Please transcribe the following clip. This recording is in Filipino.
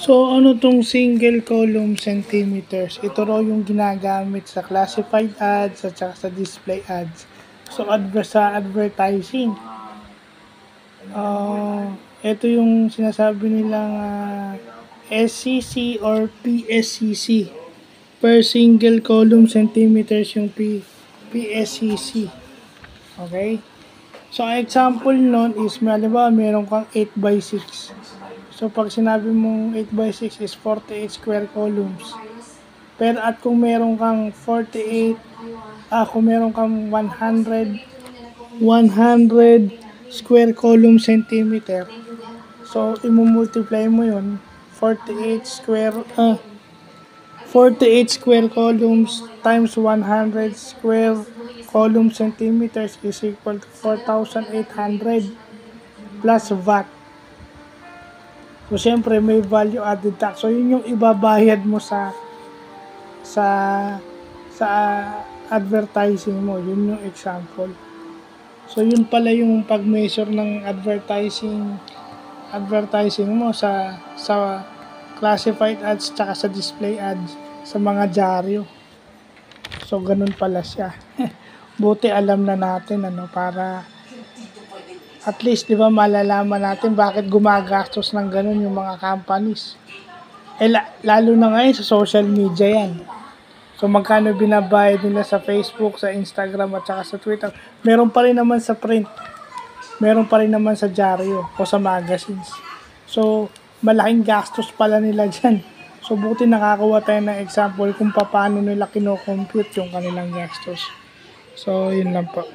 So, ano tong single column centimeters? Ito raw yung ginagamit sa classified ads at saka sa display ads. So, sa advertising. Ito yung sinasabi nilang SCC or PSCC. Per single column centimeters yung PSCC. Okay? So, ang example nun is, halimbawa, meron kang 8x6. So, pag sinabi mong 8x6 is 48 square columns. Pero at kung meron kang 100 square column centimeter, so, imumultiply mo yun, 48 square columns times 100 square column centimeters is equal to 4,800 plus VAT. So, syempre, may value added tax. So, yun yung ibabayad mo sa advertising mo. Yun yung example. So, yun pala yung pag-measure ng advertising mo sa classified ads tsaka sa display ads sa mga dyaryo. So, ganun pala siya. Buti alam na natin, para at least, di ba, malalaman natin bakit gumagastos ng ganun yung mga companies. Lalo na ngayon sa social media yan. So, magkano binabayad nila sa Facebook, sa Instagram, at saka sa Twitter. Meron pa rin naman sa print. Meron pa rin naman sa dyaryo o sa magazines. So, malaking gastos pala nila dyan. So, buti nakakuha tayo ng example kung paano nila kinocompute yung kanilang gastos. So, yun lang po.